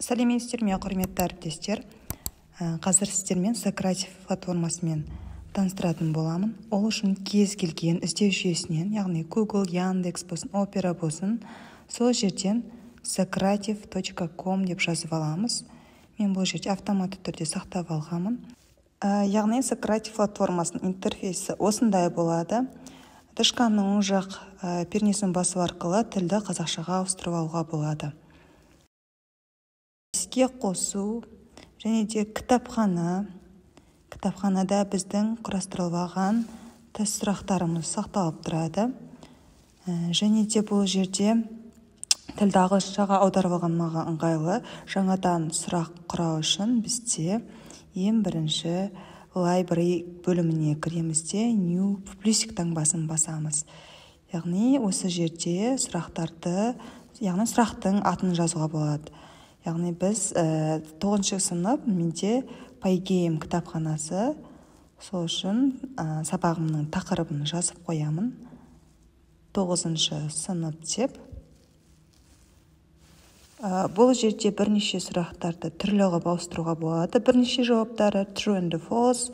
Сәлеметсіздер ме, құрметті әріптестер. Қазір сіздермен Socrative платформасымен таныстыратын боламын. Ол үшін кез келген іздеу жүйесінен, яғни Google, Яндекс болсын, Opera болсын, сол жерден socrative.com деп жазып аламыз. Мен бұл жерде автоматты түрде сақтап алғанмын. Яғни Socrative платформасының интерфейсі осындай болады. Тышқанның оң жақ пернесін басу арқылы тілді қазақшаға ауыстырып алуға болады. Іске қосу және де кітапханада біздің құрастырылған тест сұрақтарымыз сақталып тұрады. Және де бұл жерде тілді ағылшыншаға аударып алған маған ыңғайлы жаңадан сұрақ құрау үшін бізде ең бірінші library бөліміне кіреміз де new плюсик таңбасын басамыз. Яғни осы жерде сұрақтың атын жазуға болады. Яғни біз 9 сынып менде Pygame кітапханасы, сол үшін сабағымның тақырыбын жазып қоямын. 9 сынып деп. Бұл жерде бірнеше сұрақтарды түрлі қылып ауыстыруға болады. Бірнеше жауаптары true and false,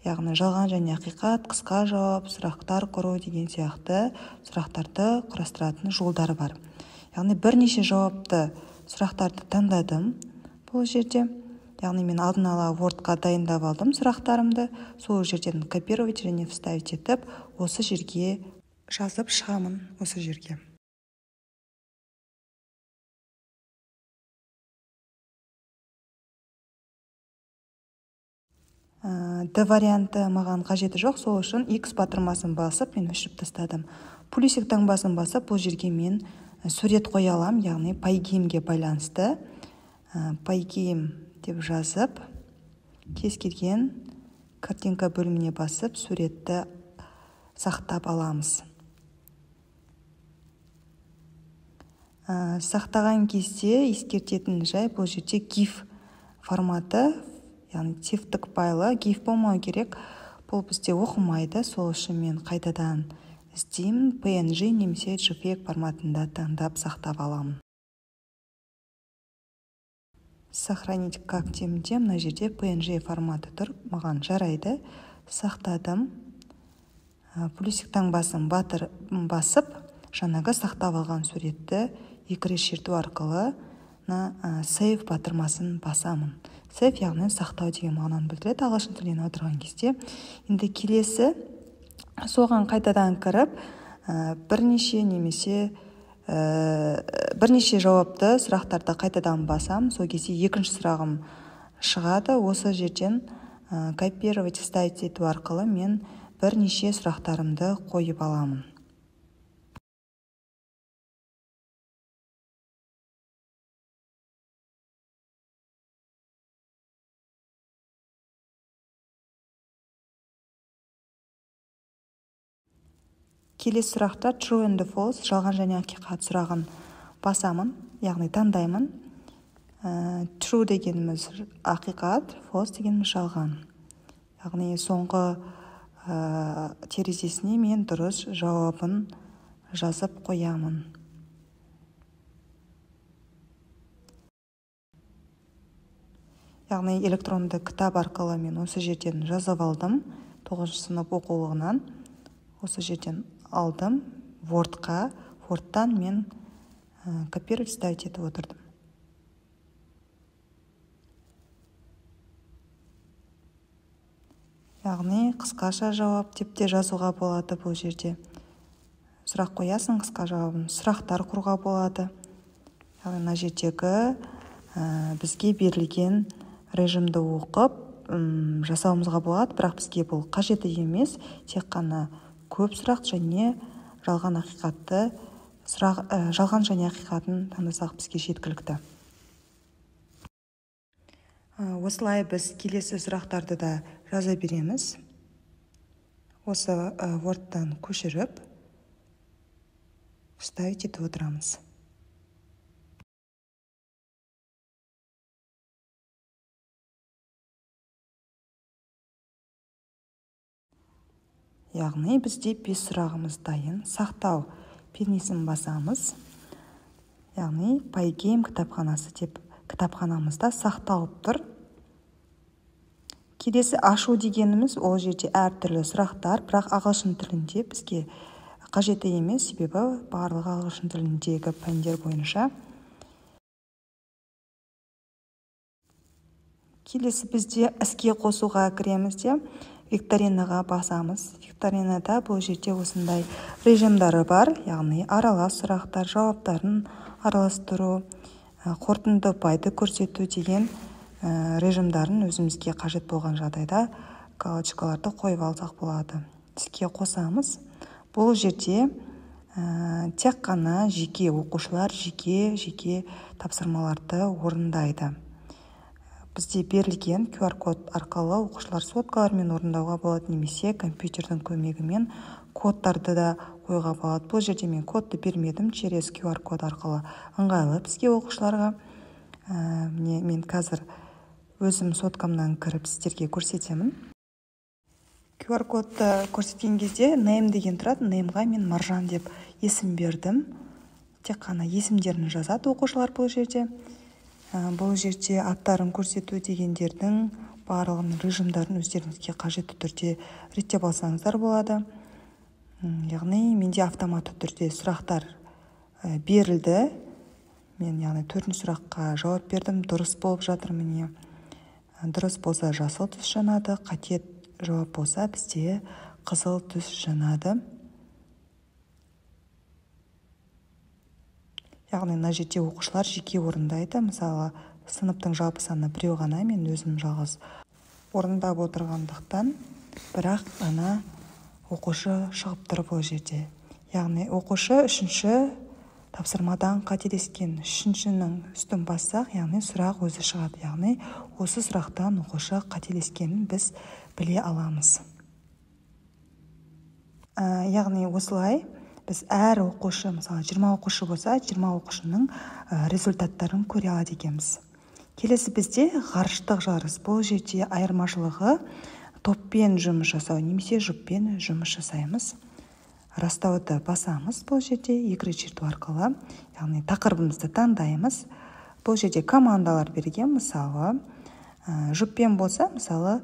яғни жалған және ақиқат, қысқа жауап, сұрақтар құру деген сияқты сұрақтарды құрастыратын жолдары бар. Яғни бірнеше жауапты сұрақтарды таңдадым бұл жерде. Яғни мен алдын ала Word-қа дайындап алдым сұрақтарымды. Сол жерден копировать және вставить етіп, осы жерге жазып шығамын осы жерге. D варианты маған қажеті жоқ, сол үшін X батырмасын басып, мен өшіріп тастадым. Плюсик таңбасын басып, бұл жерге мен сурет қоя алам, яғни Pygameге байланысты. Pygame деп жазып, кез келген картинка бөліміне басып, суретті сақтап аламыз. Сақтаған кезде ескертетін жай, бұл жерде GIF форматы, яғни тифтік файлы, GIF болмау керек. Бұл бізде оқымайды, сол үшін мен қайтадан іздеймін, PNG немесе JPEG форматында таңдап сақтап аламын. Сохранить как темде, мына жерде PNG форматы тұр, маған жарайды. Сақтадым. Плюсик таңбасын басып, жаңағы сақтап алған суретті екі рет шерту арқылы save батырмасын басамын. Save яғни сақтау деген мағынаны білдіреді ағылшын тілінен аударған кезде. Енді келесі соған қайтадан кіріп, бірнеше жауапты сұрақтарды қайтадан басам. Сол кезде екінші сұрағым шығады. Осы жерден копировать вставить ету арқылы мен бірнеше сұрақтарымды қойып аламын. Келесі сұрақта true and false, жалған және ақиқат сұрағын басамын, яғни таңдаймын. True дегеніміз ақиқат, false дегеніміз жалған. Яғни соңғы терезесіне мен дұрыс жауабын жазып қоямын. Яғни электронды кітап арқылы мен осы жерден жазып алдым, 9 сынып оқулығынан. Осы жерден алдым Word-қа, Word-тан мен копировать вставить етіп отырдым. Яғни қысқаша жауап деп те жазуға болады бұл жерде. Сұрақ қоясың, қысқа жауабын, сұрақтар құруға болады. Яғни мына жердегі бізге берілген режимді оқып жасауымызға болады, бірақ бізге бұл қажеті емес, тек қана көп сұрақ және жалған және ақиқатын таңдасақ бізге жеткілікті. Осылай біз келесі сұрақтарды да жаза береміз. Осы Word-тан көшіріп, вставить етіп отырамыз. Яғни бізде 5 сұрағымыз дайын. Сақтау пернесін басамыз. Яғни Pygame кітапханасы деп кітапханамызда сақталып тұр. Келесі ашу дегеніміз ол жерде әртүрлі сұрақтар, бірақ ағылшын тілінде бізге қажеті емес, себебі барлығы ағылшын тіліндегі пәндер бойынша. Келесі бізде іске қосуға кіреміз де викторинаға басамыз. Викторинада бұл жерде осындай режимдары бар, яғни аралас сұрақтар, жауаптарын араластыру, қорытынды ұпайды көрсету деген режимдарын өзімізге қажет болған жағдайда галочкаларды қойып алсақ болады. Іске қосамыз. Бұл жерде тек қана жеке оқушылар жеке тапсырмаларды орындайды. Бізде берілген QR-код арқылы оқушылар соткалармен орындауға болады, немесе компьютердің көмегімен кодтарды да қойға болады. Бұл жерде мен кодты бермедім, через QR-код арқылы ыңғайлы бізге оқушыларға. Мен қазір өзім соткамнан кіріп сіздерге көрсетемін. QR-кодты көрсеткен кезде name деген тұрады. Nameға мен Маржан деп есім бердім. Тек қана есімдерін жазады оқушылар бұл жерде. Бұл жерде аттарын көрсету дегендердің барлығын режимдарын өздеріңізге қажетті түрде реттеп алсаңыздар болады. Яғни менде автоматты түрде сұрақтар берілді. Мен яғни 4-ші сұраққа жауап бердім. Дұрыс болып жатыр міне. Дұрыс болса жасыл түс жанады, қате жауап болса бізде қызыл түс жанады. Яғни мына жерде оқушылар жеке орындайды. Мысалы, сыныптың жалпы саны 1 ғана, мен өзім жалғыз орындап отырғандықтан, бірақ ана оқушы шығып тұр бұл жерде. Яғни оқушы 3-ші тапсырмадан қателескен, 3-шінің үстін бассақ, яғни сұрақ өзі шығады. Яғни осы сұрақтан оқушы қателескенін біз біле аламыз. Яғни осылай біз әр оқушы, мысалы 20 оқушы болса, 20 оқушының результаттарын көре алады екенбіз. Келесі бізде ғарыштық жарыс. Бұл жерде айырмашылығы топпен жұмыс жасау, немесе жұппен жұмыс жасаймыз. Растауды басамыз бұл жерде, екі черту арқылы, яғни тақырыбымызды таңдаймыз. Бұл жерде командалар берген, мысалы жұппен болса, мысалы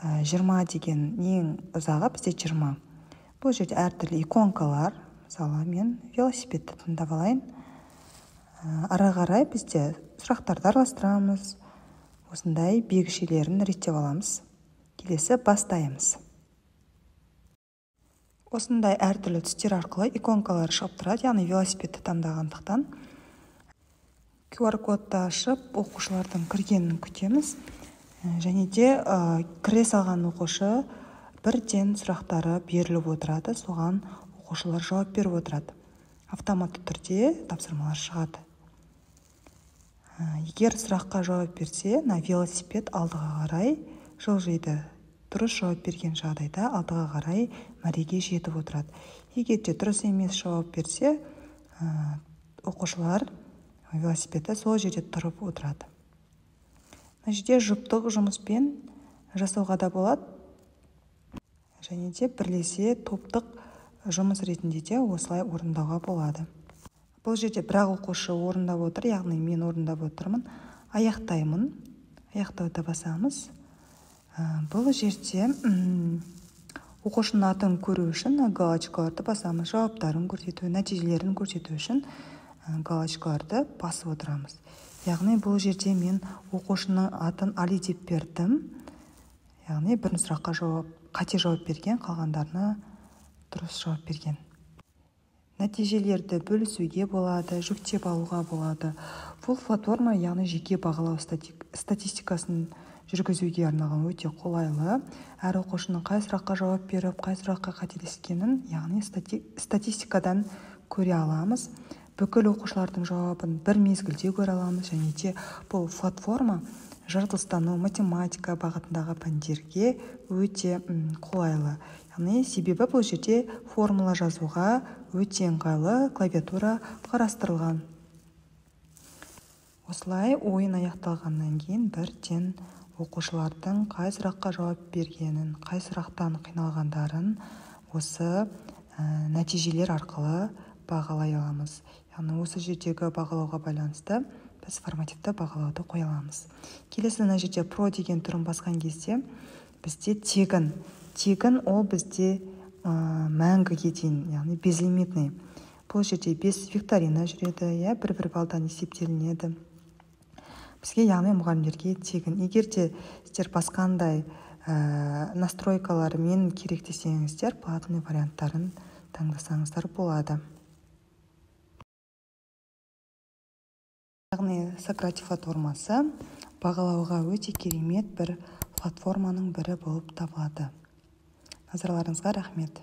20 деген ең ұзағы бізде 20. Бұл жерде әртүрлі иконкалар, мысалы мен велосипедті таңдап алайын. Ары қарай бізде сұрақтарды араластырамыз, осындай белгішелерін реттеп аламыз. Келесі бастаймыз. Осындай әртүрлі түстер арқылы иконкалар шығып тұрады, яғни велосипедті таңдағандықтан. QR-кодты ашып, оқушылардың кіргенін күтеміз. Және де кіре салған оқушы бірден сұрақтары беріліп отырады, соған оқушылар жауап беріп отырады. Автоматты түрде тапсырмалар шығады. Егер сұраққа жауап берсе, велосипед алдыға қарай жылжиды. Дұрыс жауап берген жағдайда алдыға қарай мәреге жетіп отырады. Егер де дұрыс емес жауап берсе, оқушылар велосипедті сол жерде тұрып отырады. Мына жерде жұптық жұмыспен жасауға да болады. Және де бірлесе топтық жұмыс ретінде де осылай орындауға болады. Бұл жерде бір оқушы орындап отыр, яғни мен орындап отырмын. Аяқтаймын. Аяқтауды басамыз. Бұл жерде оқушының атын көру үшін галочкаларды басамыз. Жауаптарын көрсету, нәтижелерін көрсету үшін галочкаларды басып отырамыз. Яғни бұл жерде мен оқушының атын Али деп бердім. Яғни бірінші сұраққа қате жауап берген, қалғандарына дұрыс жауап берген. Нәтижелерді бөлісуге болады, жүктеп алуға болады. Бұл платформа, яғни жеке бағалау статистикасын жүргізуге арналған өте қолайлы. Әр оқушының қай сұраққа жауап беріп, қай сұраққа қателескенін, яғни статистикадан көре аламыз. Бүкіл оқушылардың жауабын бір мезгілде көре аламыз. Және де бұл платформа жаратылыстану, математика бағытындағы пәндерге өте қолайлы. Яғни себебі бұл жерде формула жазуға өте ыңғайлы клавиатура қарастырылған. Осылай ойын аяқталғаннан кейін бірден оқушылардың қай сұраққа жауап бергенін, қай сұрақтан қиналғандарын осы нәтижелер арқылы бағалай аламыз. Яғни осы жердегі бағалауға байланысты біз формативті бағалауды қоя аламыз. Келесі мына жерде про деген түрін басқан кезде бізде тегін ол бізде мәңгіге дейін, яғни безлимитный. Бұл жерде 5 викторина жүреді, бір балдан есептелінеді. Бізге, яғни мұғалімдерге тегін. Егер де сіздер басқандай настройкаларымен керек десеңіздер, платный варианттарын таңдасаңыздар болады. Яғни Socrative платформасы бағалауға өте керемет бір платформаның бірі болып табылады. Назарларыңызға рахмет.